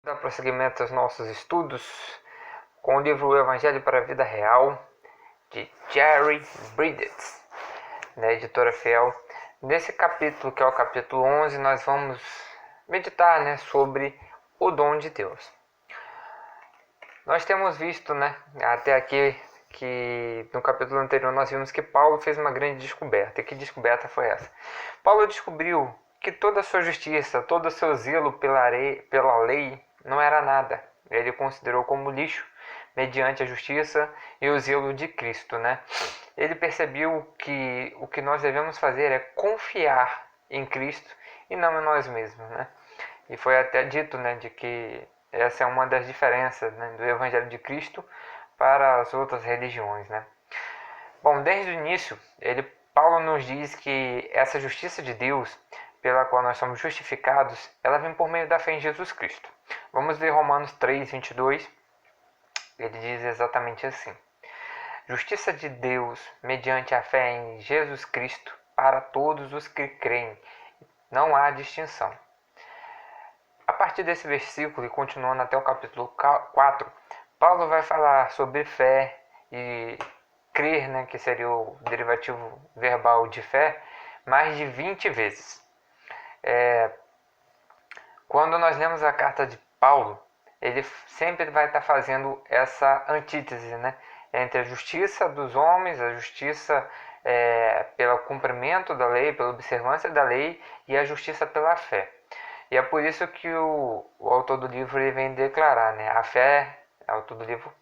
Dar prosseguimento aos nossos estudos com o livro O Evangelho para a Vida Real, de Jerry Bridges, da editora Fiel. Nesse capítulo, que é o capítulo 11, nós vamos meditar sobre o dom de Deus. Nós temos visto até aqui que no capítulo anterior nós vimos que Paulo fez uma grande descoberta. E que descoberta foi essa? Paulo descobriu que toda a sua justiça, todo o seu zelo pela lei não era nada. Ele considerou como lixo mediante a justiça e o zelo de Cristo. Ele percebeu que o que nós devemos fazer é confiar em Cristo e não em nós mesmos. E foi até dito de que essa é uma das diferenças do Evangelho de Cristo para as outras religiões. Bom, desde o início, Paulo nos diz que essa justiça de Deus, pela qual nós somos justificados, ela vem por meio da fé em Jesus Cristo. Vamos ver Romanos 3, 22. Ele diz exatamente assim: justiça de Deus mediante a fé em Jesus Cristo para todos os que creem. Não há distinção. A partir desse versículo e continuando até o capítulo 4, Paulo vai falar sobre fé e crer, que seria o derivativo verbal de fé, mais de 20 vezes. Quando nós lemos a carta de Paulo, ele sempre vai estar fazendo essa antítese entre a justiça dos homens, a justiça pelo cumprimento da lei, pela observância da lei, e a justiça pela fé. E é por isso que o autor do livro ele vem declarar, a fé, é o autor do livro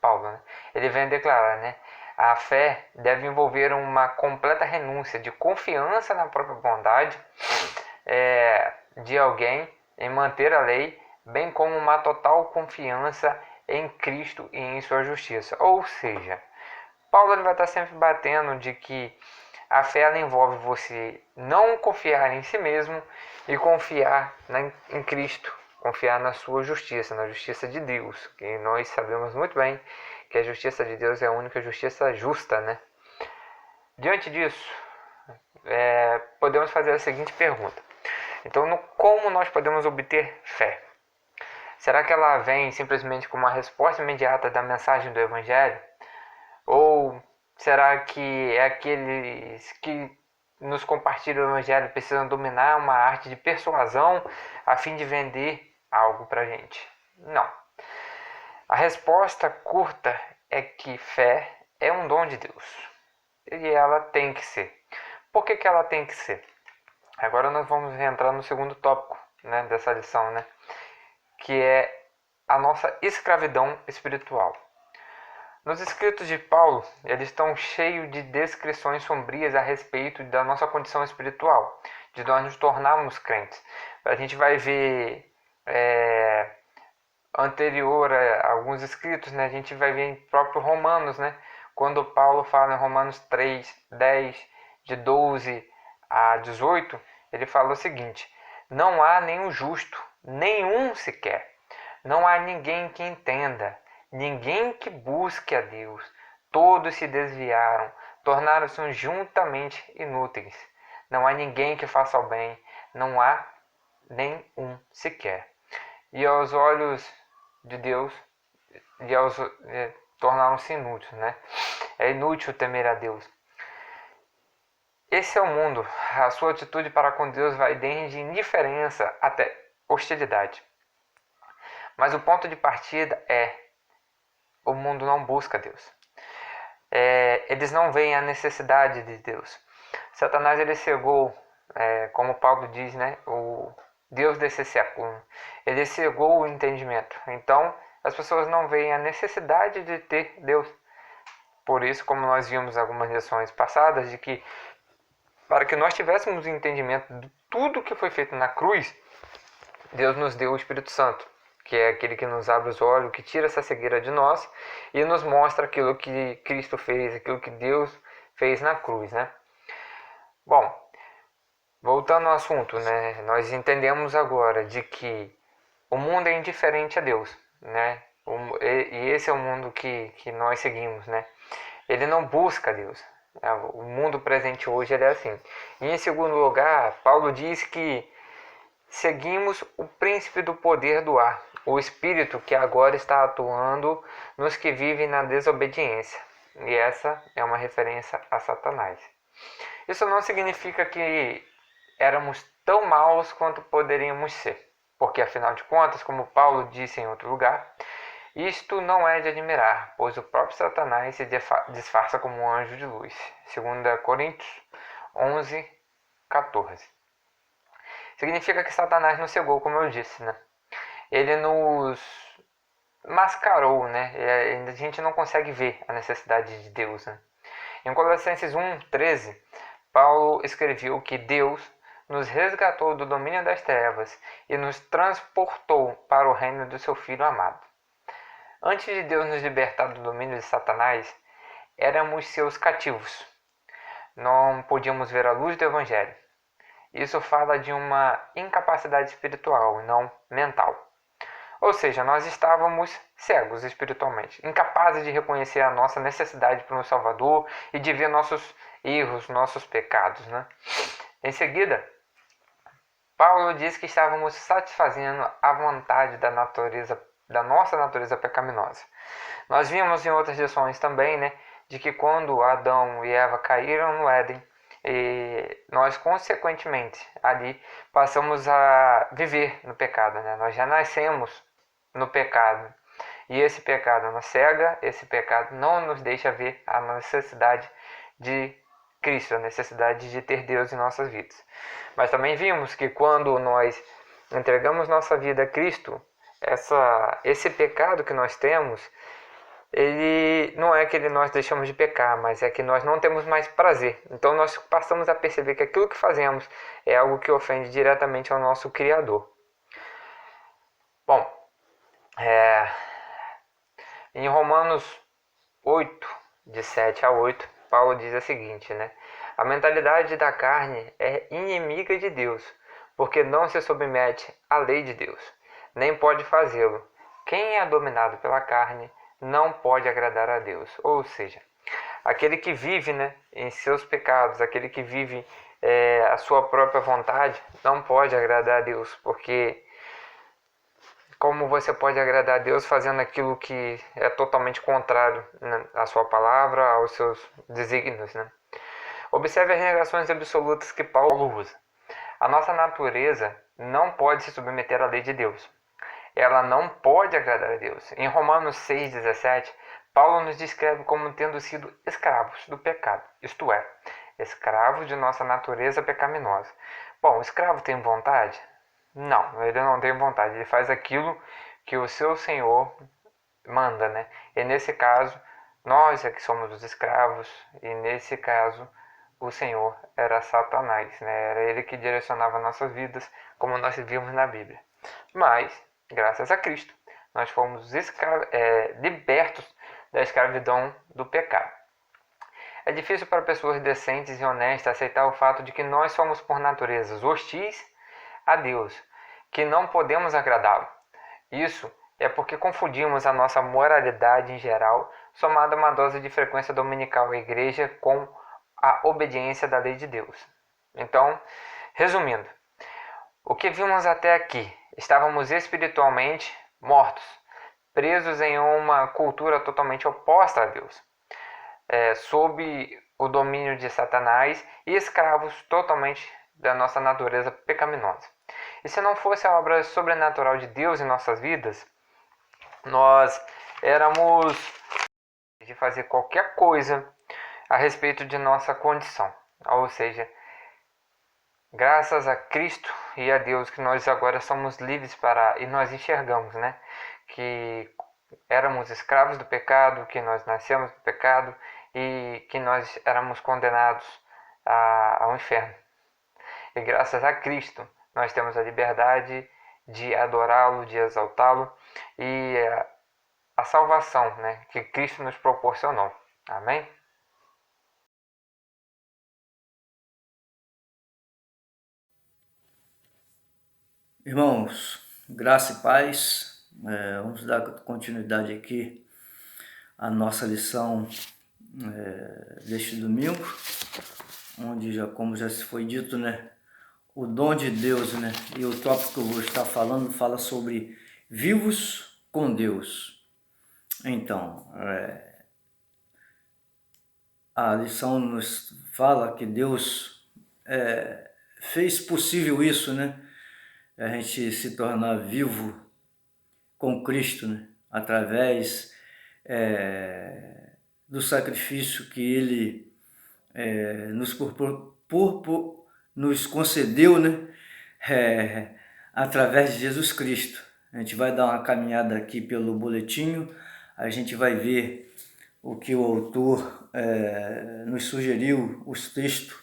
Paulo, ele vem declarar, a fé deve envolver uma completa renúncia de confiança na própria bondade de alguém em manter a lei, bem como uma total confiança em Cristo e em sua justiça. Ou seja, Paulo ele vai estar sempre batendo de que a fé ela envolve você não confiar em si mesmo e confiar em Cristo, confiar na sua justiça, na justiça de Deus, que nós sabemos muito bem que a justiça de Deus é a única justiça justa. Diante disso, podemos fazer a seguinte pergunta: então, como nós podemos obter fé? Será que ela vem simplesmente como uma resposta imediata da mensagem do Evangelho? Ou será que é aqueles que nos compartilham o Evangelho precisam dominar uma arte de persuasão a fim de vender algo para a gente? Não. A resposta curta é que fé é um dom de Deus. E ela tem que ser. Por que ela tem que ser? Agora nós vamos entrar no segundo tópico dessa lição, que é a nossa escravidão espiritual. Nos escritos de Paulo, eles estão cheios de descrições sombrias a respeito da nossa condição espiritual, de nós nos tornarmos crentes. A gente vai ver anterior a alguns escritos, a gente vai ver em próprio Romanos, quando Paulo fala em Romanos 3, 10, de 12 a 18, ele fala o seguinte: não há nenhum justo, nenhum sequer. Não há ninguém que entenda, ninguém que busque a Deus. Todos se desviaram, tornaram-se juntamente inúteis. Não há ninguém que faça o bem, não há nenhum sequer. E aos olhos de Deus, tornaram-se inúteis. É inútil temer a Deus. Esse é o mundo. A sua atitude para com Deus vai desde indiferença até hostilidade. Mas o ponto de partida o mundo não busca Deus. Eles não veem a necessidade de Deus. Satanás ele cegou, como Paulo diz, o Deus desse século. Ele cegou o entendimento. Então, as pessoas não veem a necessidade de ter Deus. Por isso, como nós vimos em algumas lições passadas, de que para que nós tivéssemos o entendimento de tudo que foi feito na cruz, Deus nos deu o Espírito Santo, que é aquele que nos abre os olhos, que tira essa cegueira de nós e nos mostra aquilo que Cristo fez, aquilo que Deus fez na cruz. Bom, voltando ao assunto, nós entendemos agora de que o mundo é indiferente a Deus, e esse é o mundo que nós seguimos, Ele não busca Deus. O mundo presente hoje ele é assim. E em segundo lugar, Paulo diz que seguimos o príncipe do poder do ar, o espírito que agora está atuando nos que vivem na desobediência. E essa é uma referência a Satanás. Isso não significa que éramos tão maus quanto poderíamos ser, porque afinal de contas, como Paulo disse em outro lugar, isto não é de admirar, pois o próprio Satanás se disfarça como um anjo de luz. 2 Coríntios 11, 14. Significa que Satanás nos cegou, como eu disse, né? Ele nos mascarou, né? A gente não consegue ver a necessidade de Deus, né? Em Colossenses 1:13, Paulo escreveu que Deus nos resgatou do domínio das trevas e nos transportou para o reino do seu Filho amado. Antes de Deus nos libertar do domínio de Satanás, éramos seus cativos. Não podíamos ver a luz do Evangelho. Isso fala de uma incapacidade espiritual, não mental. Ou seja, nós estávamos cegos espiritualmente, incapazes de reconhecer a nossa necessidade por um Salvador e de ver nossos erros, nossos pecados, né? Em seguida, Paulo diz que estávamos satisfazendo a vontade da nossa natureza pecaminosa. Nós vimos em outras lições também, né, de que quando Adão e Eva caíram no Éden, e nós consequentemente ali passamos a viver no pecado, né? Nós já nascemos no pecado e esse pecado nos cega, esse pecado não nos deixa ver a necessidade de Cristo, a necessidade de ter Deus em nossas vidas. Mas também vimos que quando nós entregamos nossa vida a Cristo, esse pecado que nós temos, ele não é que nós deixamos de pecar, mas é que nós não temos mais prazer. Então nós passamos a perceber que aquilo que fazemos é algo que ofende diretamente ao nosso Criador. Bom, em Romanos 8, de 7 a 8, Paulo diz o seguinte, né? A mentalidade da carne é inimiga de Deus, porque não se submete à lei de Deus, nem pode fazê-lo. Quem é dominado pela carne não pode agradar a Deus. Ou seja, aquele que vive, né, em seus pecados, aquele que vive a sua própria vontade, não pode agradar a Deus, porque como você pode agradar a Deus fazendo aquilo que é totalmente contrário, né, à sua palavra, aos seus desígnios, né? Observe as negações absolutas que Paulo usa. A nossa natureza não pode se submeter à lei de Deus. Ela não pode agradar a Deus. Em Romanos 6,17, Paulo nos descreve como tendo sido escravos do pecado, isto é, escravos de nossa natureza pecaminosa. Bom, o escravo tem vontade? Não, ele não tem vontade. Ele faz aquilo que o seu senhor manda, né? E nesse caso, nós é que somos os escravos, e nesse caso, o Senhor era Satanás, né? Era ele que direcionava nossas vidas, como nós vimos na Bíblia. Mas, graças a Cristo, nós fomos libertos da escravidão do pecado. É difícil para pessoas decentes e honestas aceitar o fato de que nós somos por natureza hostis a Deus, que não podemos agradá-lo. Isso é porque confundimos a nossa moralidade em geral, somada a uma dose de frequência dominical à igreja, com a obediência da lei de Deus. Então, resumindo, o que vimos até aqui? Estávamos espiritualmente mortos, presos em uma cultura totalmente oposta a Deus, sob o domínio de Satanás e escravos totalmente da nossa natureza pecaminosa. E se não fosse a obra sobrenatural de Deus em nossas vidas, nós éramos de fazer qualquer coisa a respeito de nossa condição. Ou seja, graças a Cristo e a Deus que nós agora somos livres e nós enxergamos, né, que éramos escravos do pecado, que nós nascemos do pecado e que nós éramos condenados ao inferno. E graças a Cristo nós temos a liberdade de adorá-lo, de exaltá-lo e a salvação, né, que Cristo nos proporcionou. Amém? Irmãos, graça e paz. Vamos dar continuidade aqui à nossa lição deste domingo, onde, como já se foi dito, né, o dom de Deus, né, e o tópico que eu vou estar falando fala sobre vivos com Deus. Então, a lição nos fala que Deus fez possível isso, né? A gente se tornar vivo com Cristo, né? Através do sacrifício que Ele nos concedeu, né? Através de Jesus Cristo. A gente vai dar uma caminhada aqui pelo boletim, a gente vai ver o que o autor nos sugeriu, os textos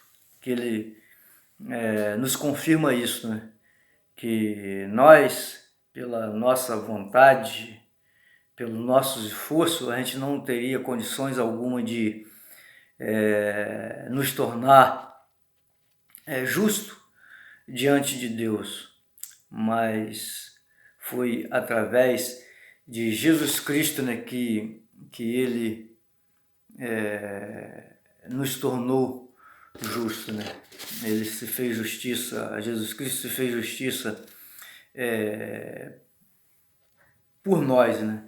que ele nos confirma isso, né? Que nós, pela nossa vontade, pelo nosso esforço, a gente não teria condições alguma de nos tornar justo diante de Deus, mas foi através de Jesus Cristo, né, que Ele nos tornou justo, né? Ele se fez justiça, Jesus Cristo se fez justiça por nós, né?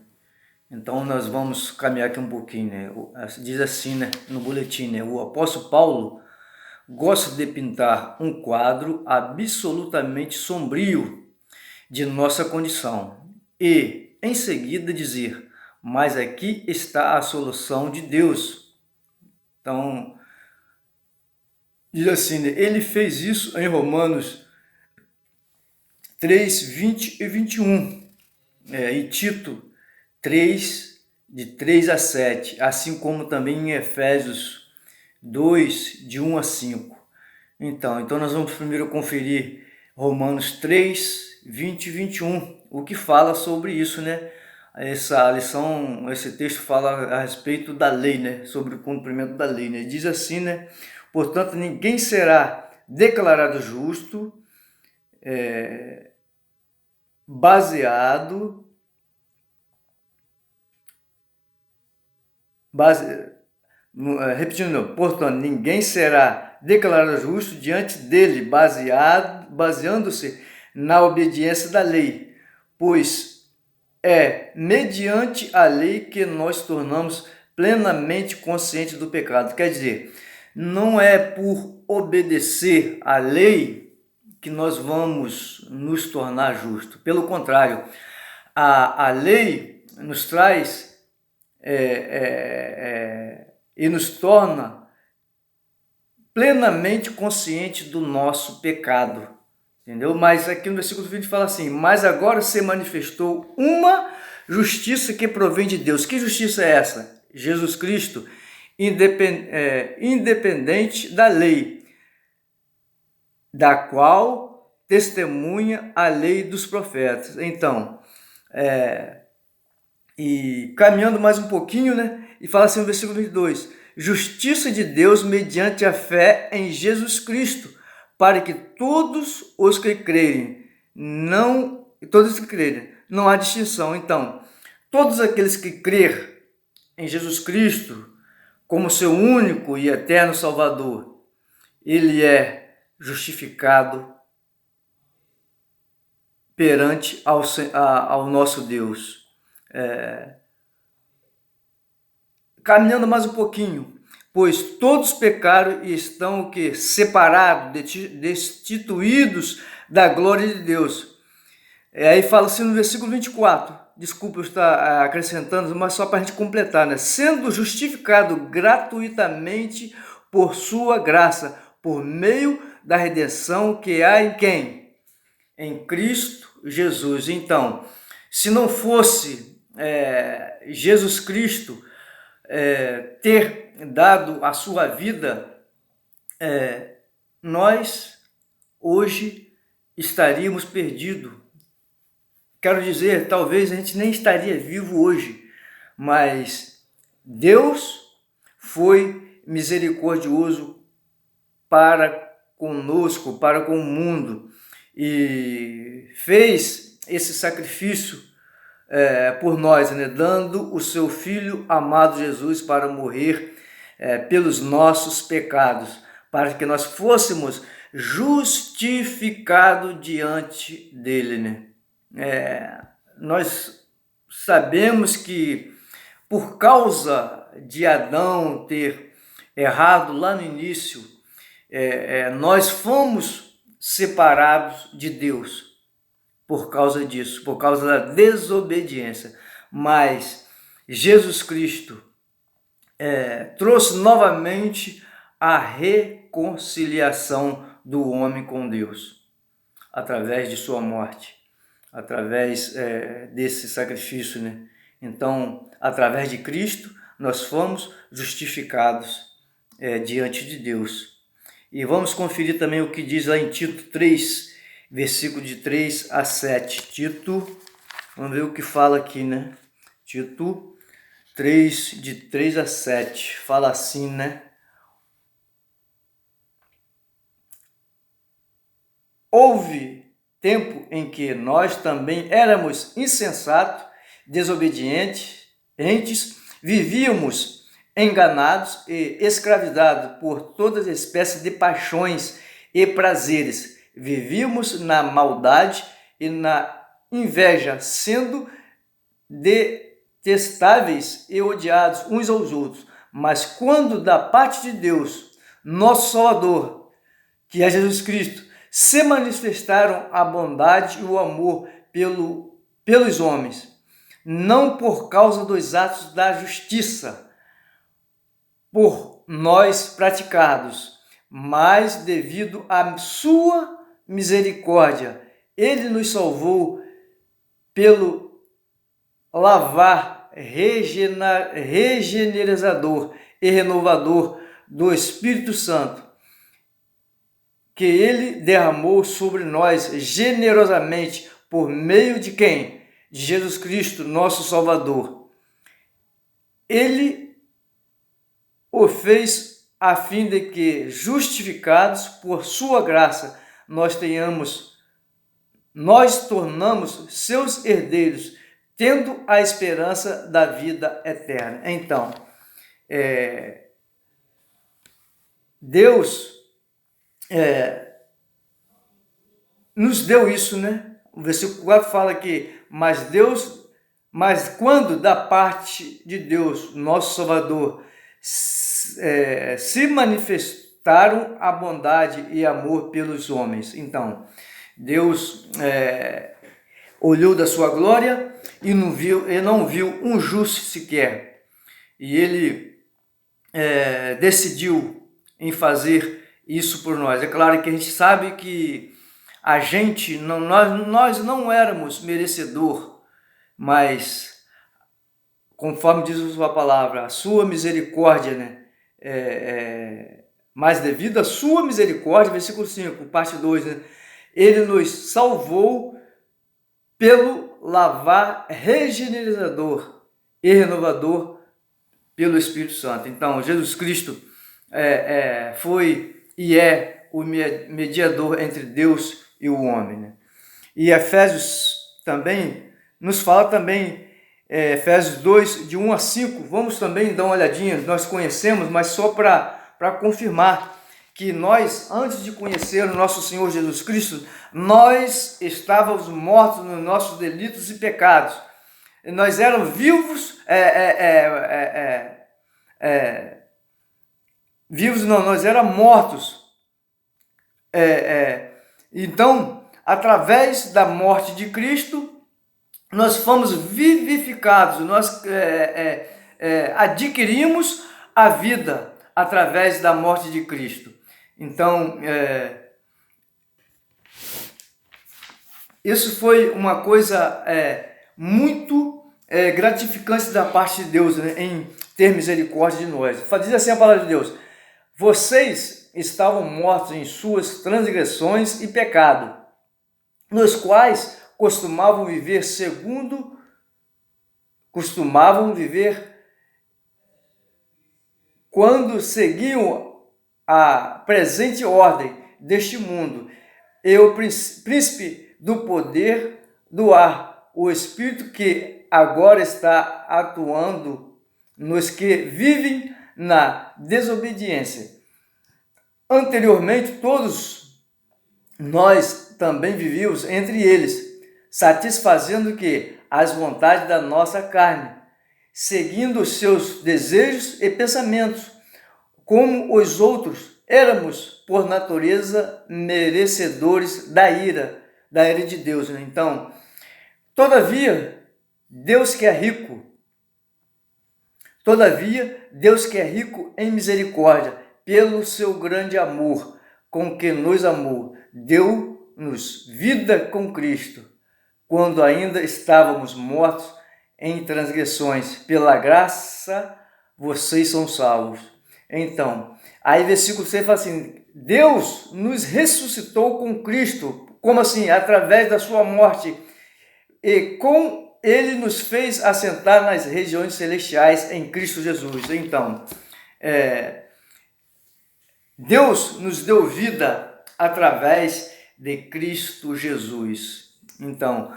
Então nós vamos caminhar aqui um pouquinho, né? Diz assim, né, no boletim, né? O apóstolo Paulo gosta de pintar um quadro absolutamente sombrio de nossa condição e, em seguida, dizer: mas aqui está a solução de Deus. Então, diz assim, né? Ele fez isso em Romanos 3, 20 e 21, e Tito 3, de 3 a 7, assim como também em Efésios 2, de 1 a 5. Então nós vamos primeiro conferir Romanos 3, 20 e 21, o que fala sobre isso, né? Essa lição, esse texto fala a respeito da lei, né? Sobre o cumprimento da lei, né? Diz assim, né? Portanto, ninguém será declarado justo repetindo, portanto, ninguém será declarado justo diante dele, baseando-se na obediência da lei, pois é mediante a lei que nós tornamos plenamente conscientes do pecado. Quer dizer, não é por obedecer à lei que nós vamos nos tornar justos. Pelo contrário, a lei nos traz e nos torna plenamente consciente do nosso pecado, entendeu? Mas aqui no versículo 20 fala assim: mas agora se manifestou uma justiça que provém de Deus. Que justiça é essa? Jesus Cristo, independente da lei, da qual testemunha a lei dos profetas. Então, e caminhando mais um pouquinho, né? E fala assim no versículo 22, justiça de Deus mediante a fé em Jesus Cristo, para que todos os que crerem, não há distinção. Então, todos aqueles que crerem em Jesus Cristo como seu único e eterno Salvador, ele é justificado perante ao nosso Deus. Caminhando mais um pouquinho, pois todos pecaram e estão separados, destituídos da glória de Deus. Aí fala assim no versículo 24, desculpa eu estar acrescentando, mas só para a gente completar, né? Sendo justificado gratuitamente por sua graça, por meio da redenção que há em quem? Em Cristo Jesus. Então, se não fosse Jesus Cristo ter dado a sua vida, nós hoje estaríamos perdidos. Quero dizer, talvez a gente nem estaria vivo hoje, mas Deus foi misericordioso para conosco, para com o mundo, e fez esse sacrifício por nós, né? Dando o seu Filho amado Jesus para morrer pelos nossos pecados, para que nós fôssemos justificados diante dele, né? nós sabemos que por causa de Adão ter errado lá no início, nós fomos separados de Deus por causa disso, por causa da desobediência. Mas Jesus Cristo trouxe novamente a reconciliação do homem com Deus, através de sua morte, através desse sacrifício, né? Então, através de Cristo, nós fomos justificados diante de Deus. E vamos conferir também o que diz lá em Tito 3, versículo de 3 a 7. Tito, vamos ver o que fala aqui, né? Tito 3, de 3 a 7, fala assim, né? Houve tempo em que nós também éramos insensatos, desobedientes, vivíamos enganados e escravizados por todas as espécies de paixões e prazeres. Vivíamos na maldade e na inveja, sendo detestáveis e odiados uns aos outros. Mas quando da parte de Deus, nosso Salvador, que é Jesus Cristo, se manifestaram a bondade e o amor pelos homens, não por causa dos atos da justiça, por nós praticados, mas devido à sua misericórdia. Ele nos salvou pelo lavar regenerador e renovador do Espírito Santo, que ele derramou sobre nós generosamente por meio de quem? De Jesus Cristo, nosso Salvador. Ele o fez a fim de que, justificados por sua graça, nós tornamos seus herdeiros, tendo a esperança da vida eterna. Então, Deus nos deu isso, né? O versículo 4 fala que, mas quando da parte de Deus, nosso Salvador, se manifestaram a bondade e amor pelos homens. Então, Deus olhou da sua glória e não viu um justo sequer. E ele decidiu em fazer isso por nós. É claro que a gente sabe que nós não éramos merecedor, mas conforme diz a sua palavra, a sua misericórdia, né? Mas devido à sua misericórdia, versículo 5, parte 2, né? Ele nos salvou pelo lavar regenerador e renovador pelo Espírito Santo. Então, Jesus Cristo foi e é o mediador entre Deus e o homem, né? E Efésios também nos fala também, Efésios 2, de 1 a 5, vamos também dar uma olhadinha, nós conhecemos, mas só para confirmar que nós, antes de conhecer o nosso Senhor Jesus Cristo, nós estávamos mortos nos nossos delitos e pecados. Nós éramos vivos, nós éramos mortos. Então, através da morte de Cristo, nós fomos vivificados, nós adquirimos a vida através da morte de Cristo. Então, isso foi uma coisa muito gratificante da parte de Deus, né, em ter misericórdia de nós. Diz assim a palavra de Deus: vocês estavam mortos em suas transgressões e pecado, nos quais costumavam viver quando seguiam a presente ordem deste mundo e o príncipe do poder do ar, o espírito que agora está atuando nos que vivem na desobediência. Anteriormente, todos nós também vivíamos entre eles, satisfazendo que as vontades da nossa carne, seguindo os seus desejos e pensamentos. Como os outros, éramos, por natureza, merecedores da ira de Deus. Então, todavia, Deus que é rico em misericórdia, pelo seu grande amor, com que nos amou, deu-nos vida com Cristo, quando ainda estávamos mortos em transgressões. Pela graça, vocês são salvos. Então, aí versículo 6 fala assim, Deus nos ressuscitou com Cristo. Como assim? Através da sua morte. E com ele nos fez assentar nas regiões celestiais em Cristo Jesus. Então, Deus nos deu vida através de Cristo Jesus. Então,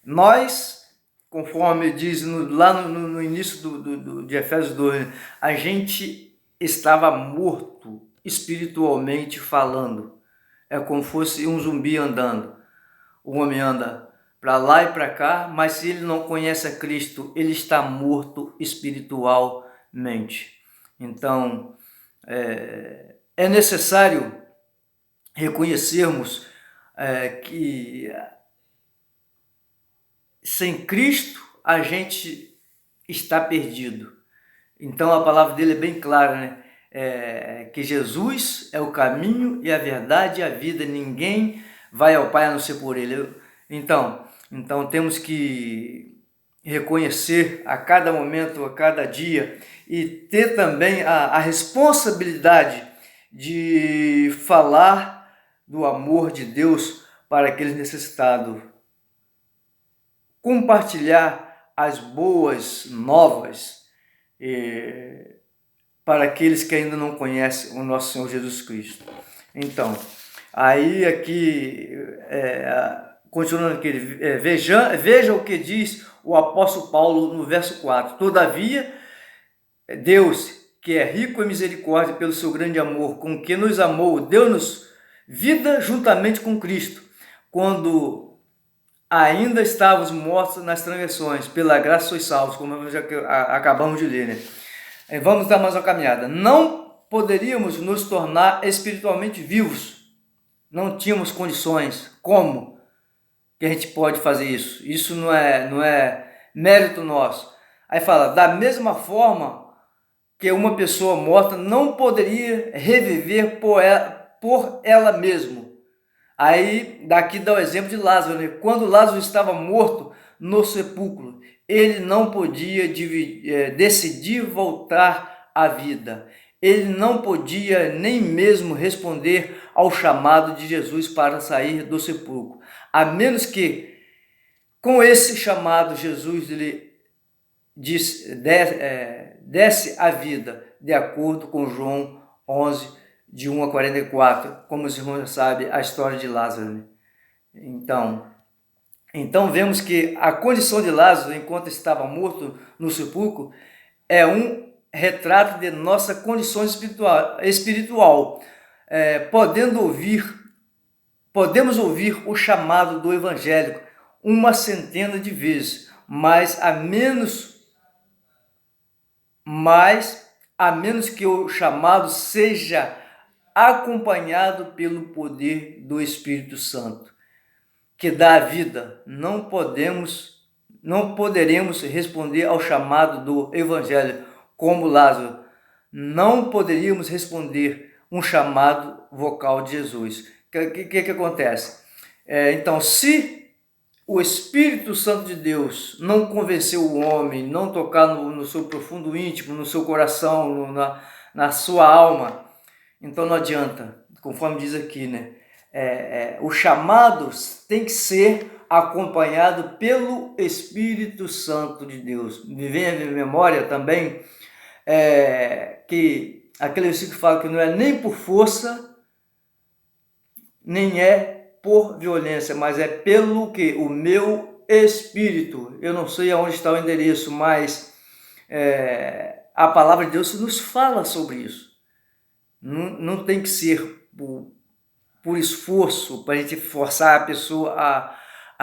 nós, conforme diz lá no início de Efésios 2, a gente estava morto espiritualmente falando. É como fosse um zumbi andando. O homem anda para lá e para cá, mas se ele não conhece a Cristo, ele está morto espiritualmente. Então, é necessário reconhecermos que sem Cristo a gente está perdido. Então a palavra dele é bem clara, né? Que Jesus é o caminho e a verdade e a vida. Ninguém vai ao Pai a não ser por ele. Então temos que reconhecer a cada momento, a cada dia, e ter também a responsabilidade de falar do amor de Deus para aqueles necessitados. Compartilhar as boas novas para aqueles que ainda não conhecem o nosso Senhor Jesus Cristo. Então, aí aqui, continuando aqui, veja o que diz o apóstolo Paulo no verso 4. Todavia, Deus, que é rico em misericórdia pelo seu grande amor, com que nos amou, deu-nos vida juntamente com Cristo, quando ainda estávamos mortos nas transgressões, pela graça sois salvos, como já acabamos de ler, né? Vamos dar mais uma caminhada. Não poderíamos nos tornar espiritualmente vivos, não tínhamos condições. Como que a gente pode fazer isso? Isso não é mérito nosso. Aí fala, da mesma forma que uma pessoa morta não poderia reviver por ela mesma. Aí, daqui dá o exemplo de Lázaro, né? Quando Lázaro estava morto no sepulcro, ele não podia decidir voltar à vida. Ele não podia nem mesmo responder ao chamado de Jesus para sair do sepulcro. A menos que, com esse chamado, Jesus lhe desse a vida, de acordo com João 11, de 1 a 44, como os irmãos já sabem, a história de Lázaro, né? Então vemos que a condição de Lázaro, enquanto estava morto no sepulcro, é um retrato de nossa condição espiritual. Podemos ouvir o chamado do evangélico uma centena de vezes, mas a menos que o chamado seja acompanhado pelo poder do Espírito Santo, que dá a vida, não poderemos responder ao chamado do Evangelho como Lázaro. Não poderíamos responder um chamado vocal de Jesus. O que acontece? Então, se o Espírito Santo de Deus não convenceu o homem, não tocar no seu profundo íntimo, no seu coração, na sua alma, então não adianta, conforme diz aqui, né? O chamado tem que ser acompanhado pelo Espírito Santo de Deus. Me vem à memória também que aquele versículo fala que não é nem por força, nem é por violência, mas é pelo que? O meu Espírito. Eu não sei aonde está o endereço, mas a palavra de Deus nos fala sobre isso. Não tem que ser por esforço, para a gente forçar a pessoa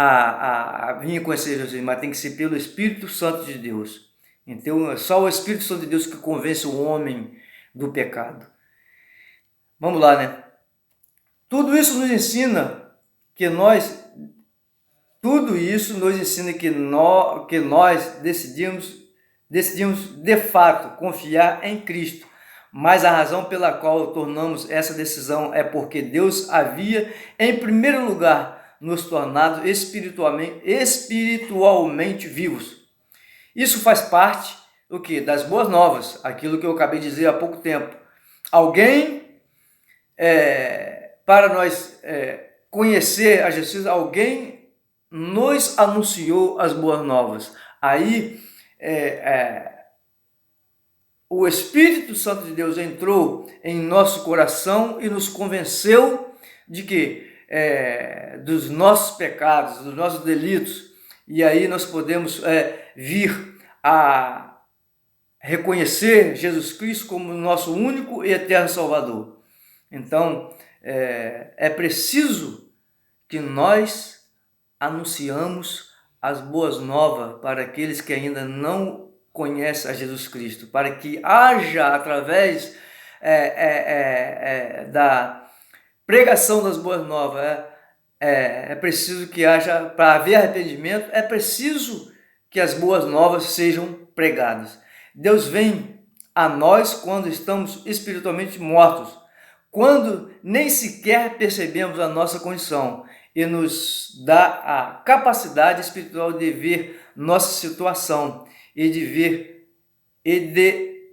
a vir conhecer Jesus, mas tem que ser pelo Espírito Santo de Deus. Então é só o Espírito Santo de Deus que convence o homem do pecado. Vamos lá, né? Tudo isso nos ensina que nós decidimos de fato confiar em Cristo. Mas a razão pela qual tornamos essa decisão é porque Deus havia, em primeiro lugar, nos tornado espiritualmente vivos. Isso faz parte do que? Das boas novas, aquilo que eu acabei de dizer há pouco tempo. Alguém, para nós conhecer a Jesus, alguém nos anunciou as boas novas. Aí, o Espírito Santo de Deus entrou em nosso coração e nos convenceu de que dos nossos pecados, dos nossos delitos, e aí nós podemos vir a reconhecer Jesus Cristo como nosso único e eterno Salvador. Então, é preciso que nós anunciamos as boas novas para aqueles que ainda não conhece a Jesus Cristo, para que haja, através da pregação das boas novas, é preciso que haja, para haver arrependimento, é preciso que as boas novas sejam pregadas. Deus vem a nós quando estamos espiritualmente mortos, quando nem sequer percebemos a nossa condição, e nos dá a capacidade espiritual de ver nossa situação e de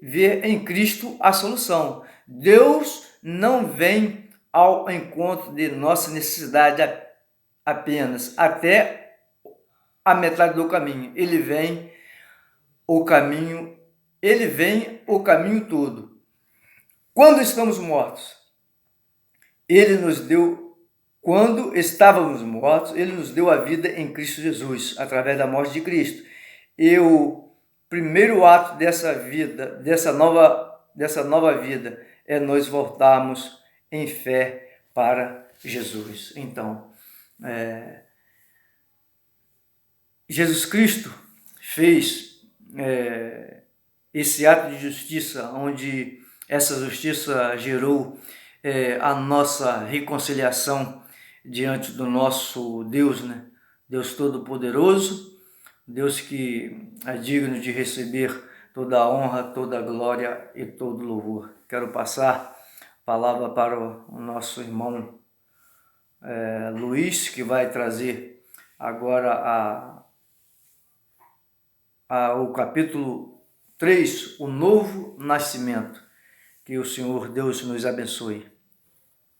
ver em Cristo a solução. Deus não vem ao encontro de nossa necessidade apenas até a metade do caminho. Ele vem o caminho todo. Quando estamos mortos, quando estávamos mortos, Ele nos deu a vida em Cristo Jesus, através da morte de Cristo. E o primeiro ato dessa nova vida, é nós voltarmos em fé para Jesus. Então, Jesus Cristo fez esse ato de justiça, onde essa justiça gerou a nossa reconciliação diante do nosso Deus, né? Deus Todo-Poderoso, Deus que é digno de receber toda a honra, toda a glória e todo o louvor. Quero passar a palavra para o nosso irmão Luiz, que vai trazer agora o capítulo 3, o novo nascimento. Que o Senhor Deus nos abençoe.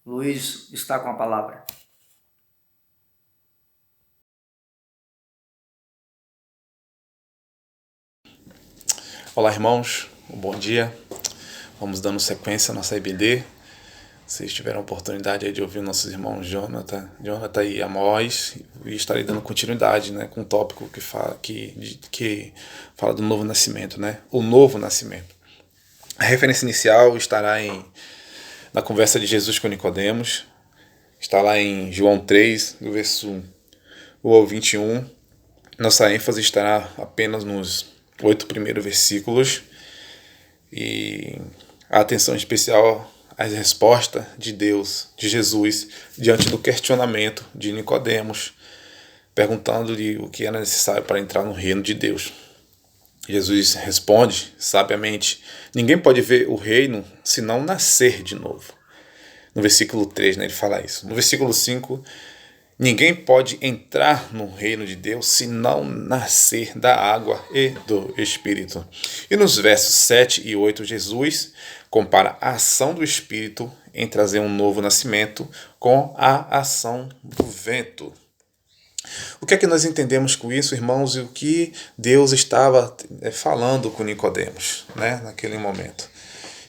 Luiz está com a palavra. Olá, irmãos, bom dia. Vamos dando sequência à nossa EBD. Vocês tiveram a oportunidade aí de ouvir nossos irmãos Jonathan e Amós, e estarei dando continuidade, né, com um tópico que fala do novo nascimento, né? O novo nascimento. A referência inicial estará na conversa de Jesus com Nicodemos. Está lá em João 3, do verso 1 ao 21. Nossa ênfase estará apenas nos 8 primeiros versículos. E a atenção especial às respostas de Deus, de Jesus, diante do questionamento de Nicodemos, perguntando-lhe o que era necessário para entrar no reino de Deus. Jesus responde sabiamente: ninguém pode ver o reino se não nascer de novo. No versículo 3, né, ele fala isso. No versículo 5, ninguém pode entrar no reino de Deus se não nascer da água e do Espírito. E nos versos 7 e 8, Jesus compara a ação do Espírito em trazer um novo nascimento com a ação do vento. O que é que nós entendemos com isso, irmãos, e o que Deus estava falando com Nicodemos, né, naquele momento?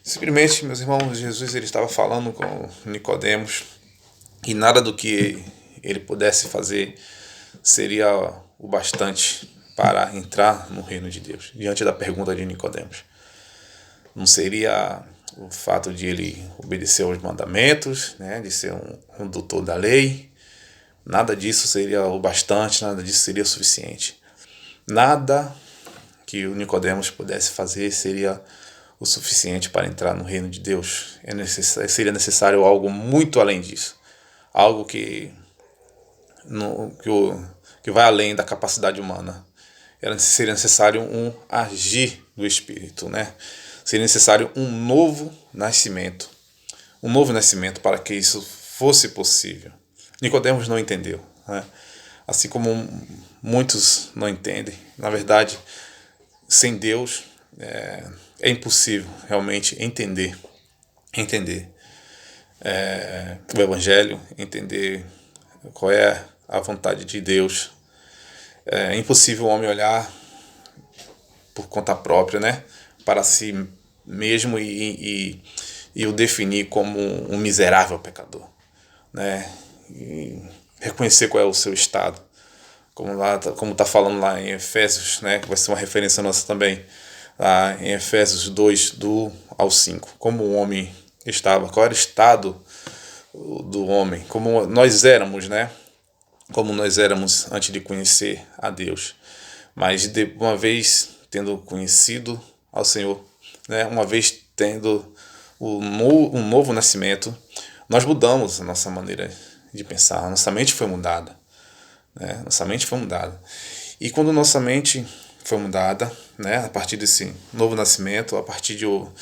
Simplesmente, meus irmãos, Jesus ele estava falando com Nicodemos e nada do que ele pudesse fazer seria o bastante para entrar no reino de Deus, diante da pergunta de Nicodemos. Não seria o fato de ele obedecer aos mandamentos, né, de ser um doutor da lei. Nada disso seria o bastante, nada disso seria o suficiente. Nada que o Nicodemos pudesse fazer seria o suficiente para entrar no reino de Deus. Seria necessário algo muito além disso. Algo que vai além da capacidade humana. Seria necessário um agir do Espírito, né? Seria necessário um novo nascimento. Um novo nascimento para que isso fosse possível. Nicodemos não entendeu, né? Assim como muitos não entendem. Na verdade, sem Deus é impossível realmente entender o Evangelho, entender qual é a vontade de Deus. É impossível o homem olhar por conta própria, né, para si mesmo e o definir como um miserável pecador, né, e reconhecer qual é o seu estado, como está falando lá em Efésios, né, que vai ser uma referência nossa também, lá em Efésios 2, do ao 5, como o homem estava, qual era o estado do homem, como nós éramos, né, como nós éramos antes de conhecer a Deus. Mas uma vez tendo conhecido ao Senhor, né, uma vez tendo um novo nascimento, nós mudamos a nossa maneira de pensar, a nossa mente foi mudada, né, nossa mente foi mudada. E quando nossa mente foi mudada, né, a partir desse novo nascimento, a partir do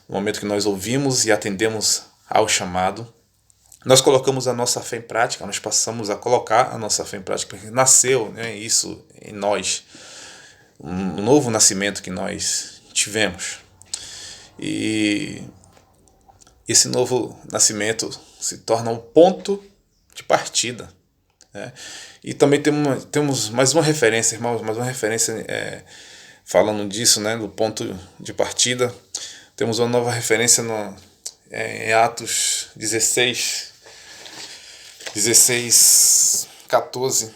momento que nós ouvimos e atendemos ao chamado, nós colocamos a nossa fé em prática, nós passamos a colocar a nossa fé em prática, porque nasceu, né, isso em nós, um novo nascimento que nós tivemos. E esse novo nascimento se torna um ponto de partida, né? E também temos mais uma referência, irmãos, mais uma referência falando disso, né, do ponto de partida. Temos uma nova referência em Atos 16:14,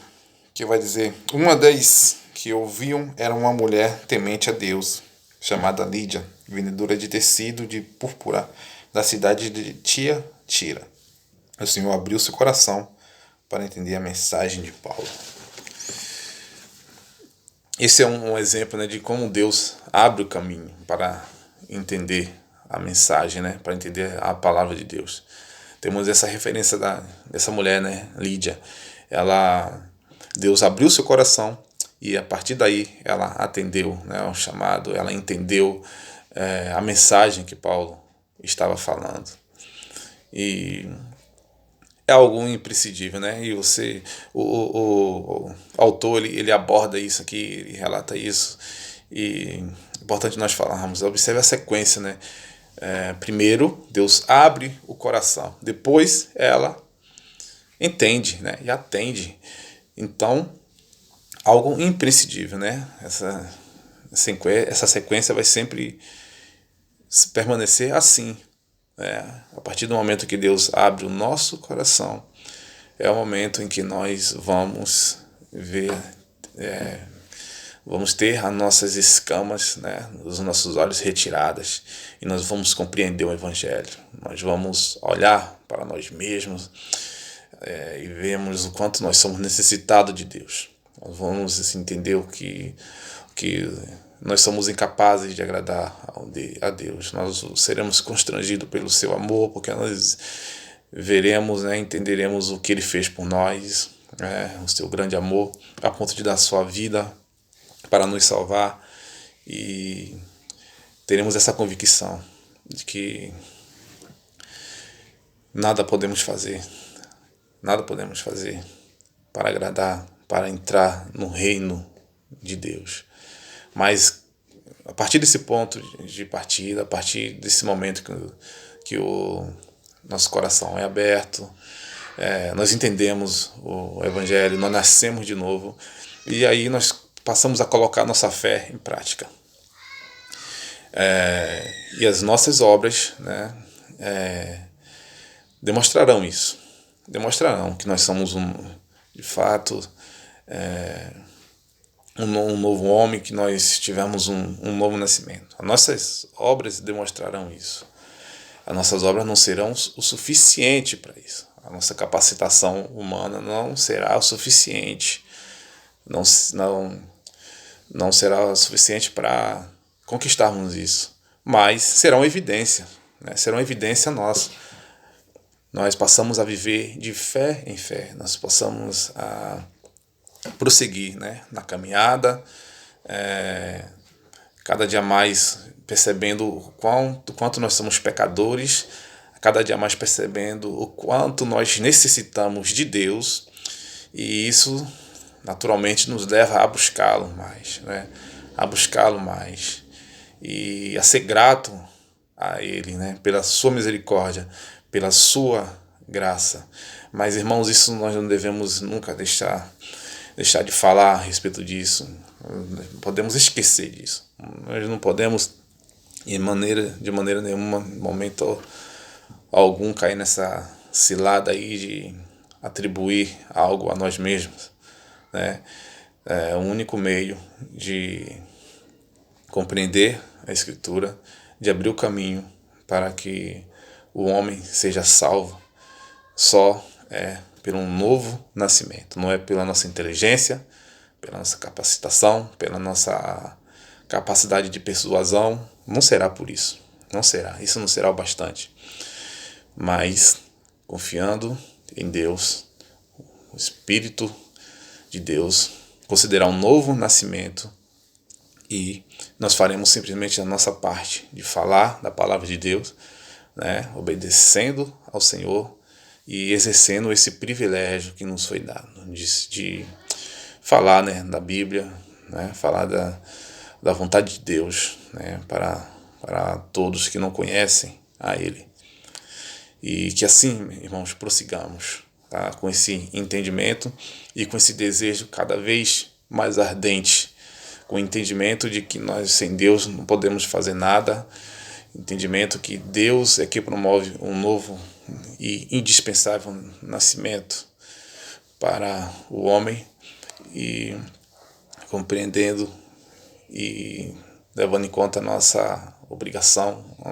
que vai dizer: uma das que ouviam era uma mulher temente a Deus, chamada Lídia, vendedora de tecido de púrpura, da cidade de Tiatira. O Senhor abriu seu coração para entender a mensagem de Paulo. Esse é um exemplo, né, de como Deus abre o caminho para entender a mensagem, né, para entender a palavra de Deus. Temos essa referência dessa mulher, né, Lídia. Deus abriu seu coração e a partir daí ela atendeu, né, ao chamado, ela entendeu a mensagem que Paulo estava falando. E é algo imprescindível, né? E o autor, ele aborda isso aqui, ele relata isso. E é importante nós falarmos, observe a sequência, né? Primeiro, Deus abre o coração. Depois, ela entende, né? E atende. Então, algo imprescindível, né? Essa sequência vai sempre permanecer assim. A partir do momento que Deus abre o nosso coração, é o momento em que nós vamos ver, vamos ter as nossas escamas, né, os nossos olhos retiradas, e nós vamos compreender o Evangelho. Nós vamos olhar para nós mesmos e vemos o quanto nós somos necessitados de Deus. Nós vamos entender o que nós somos incapazes de agradar a Deus. Nós seremos constrangidos pelo seu amor, porque nós veremos, né, entenderemos o que ele fez por nós, o seu grande amor, a ponto de dar sua vida para nos salvar, e teremos essa convicção de que nada podemos fazer para agradar, para entrar no reino de Deus. Mas a partir desse ponto de partida, a partir desse momento que o nosso coração é aberto, nós entendemos o Evangelho, nós nascemos de novo, e aí nós passamos a colocar nossa fé em prática. E as nossas obras, né, demonstrarão isso. Demonstrarão que nós somos de fato um novo homem, que nós tivemos um novo nascimento. As nossas obras demonstrarão isso. As nossas obras não serão o suficiente para isso. a nossa capacitação humana não será o suficiente, não, não será o suficiente para conquistarmos isso, mas será uma evidência, né? Será uma evidência nossa. Nós passamos a viver de fé em fé, nós passamos a prosseguir, né, na caminhada, cada dia mais percebendo o quanto nós somos pecadores, cada dia mais percebendo o quanto nós necessitamos de Deus, e isso naturalmente nos leva a buscá-lo mais, né? A buscá-lo mais e a ser grato a Ele, né? Pela sua misericórdia, pela sua graça. Mas, irmãos, isso nós não devemos nunca deixar de falar a respeito disso. Não podemos esquecer disso. Nós não podemos, de maneira nenhuma, momento algum, cair nessa cilada aí de atribuir algo a nós mesmos, né? É o único meio de compreender a Escritura, de abrir o caminho para que o homem seja salvo, só pelo um novo nascimento. Não é pela nossa inteligência, pela nossa capacitação, pela nossa capacidade de persuasão. Não será por isso. Não será. Isso não será o bastante. Mas confiando em Deus, o Espírito de Deus considerar um novo nascimento, e nós faremos simplesmente a nossa parte de falar da palavra de Deus, né, obedecendo ao Senhor e exercendo esse privilégio que nos foi dado de falar, né, da Bíblia, né, falar da vontade de Deus, né, para todos que não conhecem a Ele. E que assim, irmãos, prossigamos, tá, com esse entendimento e com esse desejo cada vez mais ardente, com o entendimento de que nós sem Deus não podemos fazer nada, entendimento que Deus é que promove um novo e indispensável nascimento para o homem, e compreendendo e levando em conta a nossa obrigação, a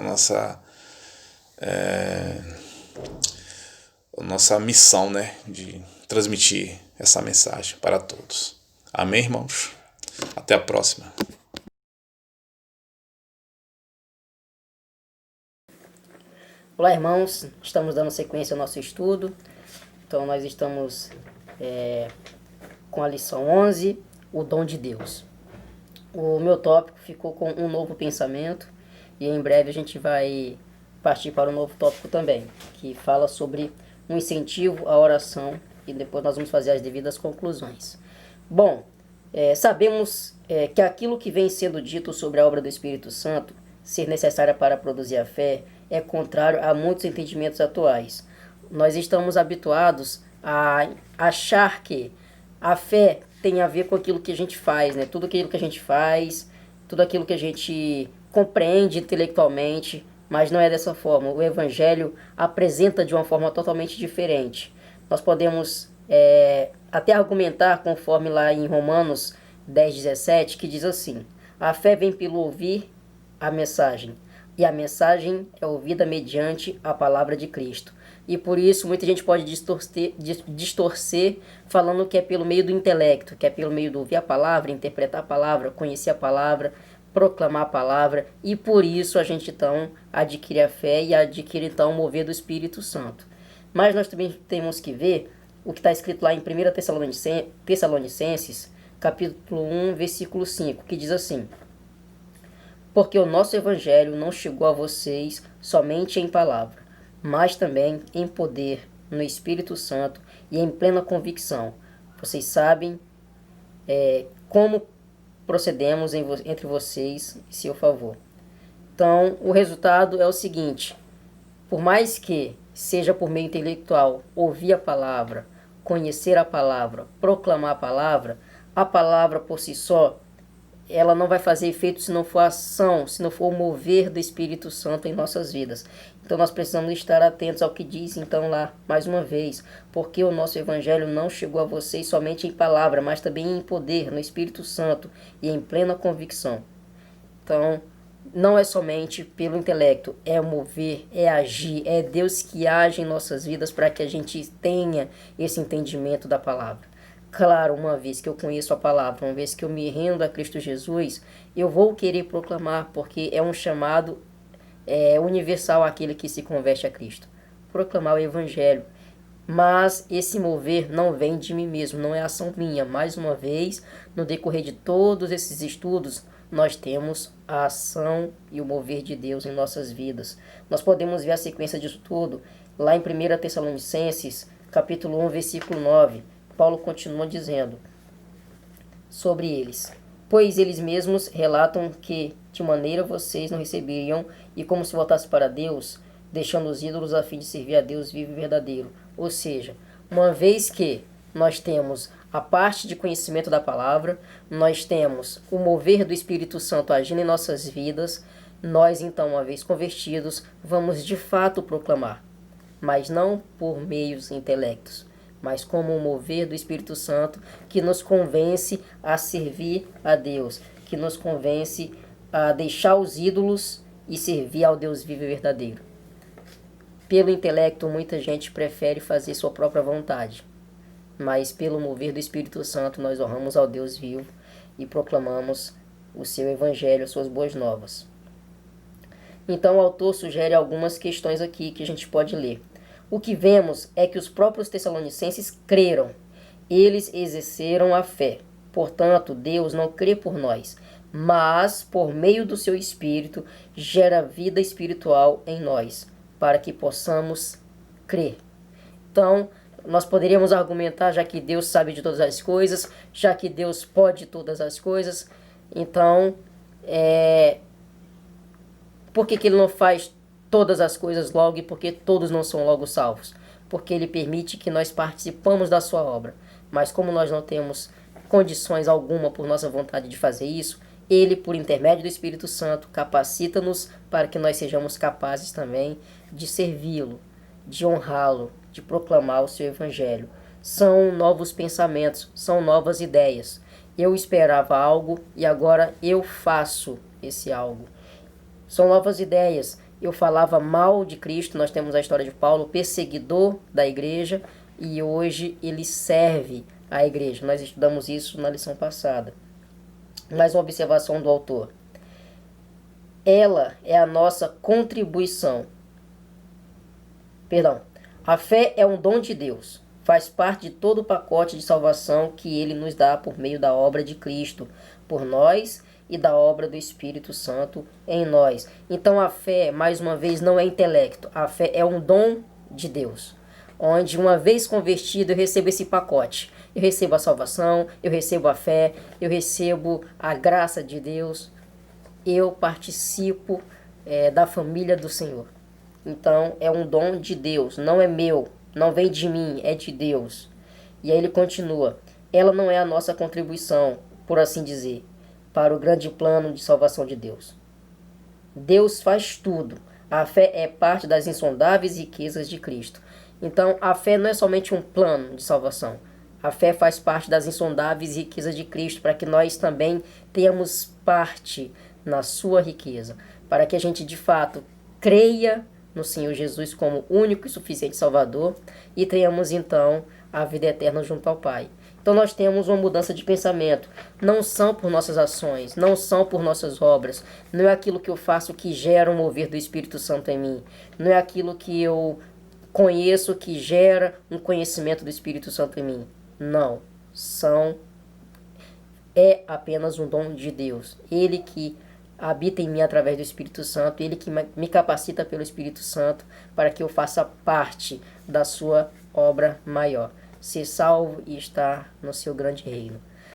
nossa missão, né, de transmitir essa mensagem para todos. Amém, irmãos? Até a próxima. Olá, irmãos, estamos dando sequência ao nosso estudo. Então nós estamos com a lição 11, o dom de Deus. O meu tópico ficou com um novo pensamento, e em breve a gente vai partir para um novo tópico também, que fala sobre um incentivo à oração, e depois nós vamos fazer as devidas conclusões. Bom, sabemos que aquilo que vem sendo dito sobre a obra do Espírito Santo ser necessária para produzir a fé é contrário a muitos entendimentos atuais. Nós estamos habituados a achar que a fé tem a ver com aquilo que a gente faz, né? Tudo aquilo que a gente faz, tudo aquilo que a gente compreende intelectualmente, mas não é dessa forma. O Evangelho apresenta de uma forma totalmente diferente. Nós podemos até argumentar, conforme lá em Romanos 10:17, que diz assim: a fé vem pelo ouvir a mensagem, e a mensagem é ouvida mediante a palavra de Cristo. E por isso muita gente pode distorcer falando que é pelo meio do intelecto, que é pelo meio do ouvir a palavra, interpretar a palavra, conhecer a palavra, proclamar a palavra, e por isso a gente então adquire a fé e adquire então o mover do Espírito Santo. Mas nós também temos que ver o que está escrito lá em 1 Tessalonicenses, capítulo 1, versículo 5, que diz assim: porque o nosso Evangelho não chegou a vocês somente em palavra, mas também em poder, no Espírito Santo e em plena convicção. Vocês sabem como procedemos entre vocês em seu favor. Então, o resultado é o seguinte: por mais que seja por meio intelectual, ouvir a palavra, conhecer a palavra, proclamar a palavra por si só, ela não vai fazer efeito se não for ação, se não for o mover do Espírito Santo em nossas vidas. Então nós precisamos estar atentos ao que diz então lá, mais uma vez, porque o nosso Evangelho não chegou a vocês somente em palavra, mas também em poder, no Espírito Santo e em plena convicção. Então, não é somente pelo intelecto, é mover, é agir, é Deus que age em nossas vidas para que a gente tenha esse entendimento da palavra. Claro, uma vez que eu conheço a palavra, uma vez que eu me rendo a Cristo Jesus, eu vou querer proclamar, porque é um chamado universal àquele que se converte a Cristo. Proclamar o Evangelho. Mas esse mover não vem de mim mesmo, não é ação minha. Mais uma vez, no decorrer de todos esses estudos, nós temos a ação e o mover de Deus em nossas vidas. Nós podemos ver a sequência disso tudo lá em 1 Tessalonicenses, capítulo 1, versículo 9. Paulo continua dizendo sobre eles: pois eles mesmos relatam que de maneira vocês não receberiam, e como se voltasse para Deus, deixando os ídolos a fim de servir a Deus vivo e verdadeiro. Ou seja, uma vez que nós temos a parte de conhecimento da palavra, nós temos o mover do Espírito Santo agindo em nossas vidas, nós então, uma vez convertidos, vamos de fato proclamar, mas não por meios intelectos, mas como o mover do Espírito Santo que nos convence a servir a Deus, que nos convence a deixar os ídolos e servir ao Deus vivo e verdadeiro. Pelo intelecto, muita gente prefere fazer sua própria vontade, mas pelo mover do Espírito Santo nós honramos ao Deus vivo e proclamamos o seu Evangelho, as suas boas novas. Então o autor sugere algumas questões aqui que a gente pode ler. O que vemos é que os próprios tessalonicenses creram, eles exerceram a fé. Portanto, Deus não crê por nós, mas por meio do seu Espírito gera vida espiritual em nós, para que possamos crer. Então, nós poderíamos argumentar, já que Deus sabe de todas as coisas, já que Deus pode todas as coisas, então, por que Ele não faz todas as coisas logo e porque todos não são logo salvos? Porque Ele permite que nós participamos da sua obra. Mas como nós não temos condições alguma por nossa vontade de fazer isso, Ele, por intermédio do Espírito Santo, capacita-nos para que nós sejamos capazes também de servi-lo, de honrá-lo, de proclamar o seu Evangelho. São novos pensamentos, são novas ideias. Eu esperava algo e agora eu faço esse algo. São novas ideias. Eu falava mal de Cristo, nós temos a história de Paulo, perseguidor da igreja, e hoje ele serve a igreja. Nós estudamos isso na lição passada. Mais uma observação do autor. Ela é a nossa contribuição. A fé é um dom de Deus. Faz parte de todo o pacote de salvação que Ele nos dá por meio da obra de Cristo, por nós e da obra do Espírito Santo em nós. Então a fé, mais uma vez, não é intelecto. A fé é um dom de Deus, onde uma vez convertido eu recebo esse pacote. Eu recebo a salvação, eu recebo a fé, eu recebo a graça de Deus. Eu participo da família do Senhor. Então é um dom de Deus, não é meu, não vem de mim, é de Deus. E aí ele continua: ela não é a nossa contribuição, por assim dizer, para o grande plano de salvação de Deus. Deus faz tudo. A fé é parte das insondáveis riquezas de Cristo. Então a fé não é somente um plano de salvação. A fé faz parte das insondáveis riquezas de Cristo, para que nós também tenhamos parte na sua riqueza, para que a gente de fato creia no Senhor Jesus como único e suficiente Salvador e tenhamos então a vida eterna junto ao Pai. Então nós temos uma mudança de pensamento. Não são por nossas ações, não são por nossas obras, não é aquilo que eu faço que gera um mover do Espírito Santo em mim, não é aquilo que eu conheço que gera um conhecimento do Espírito Santo em mim. Não, é apenas um dom de Deus. Ele que habita em mim através do Espírito Santo, Ele que me capacita pelo Espírito Santo para que eu faça parte da sua obra maior, ser salvo e estar no seu grande reino.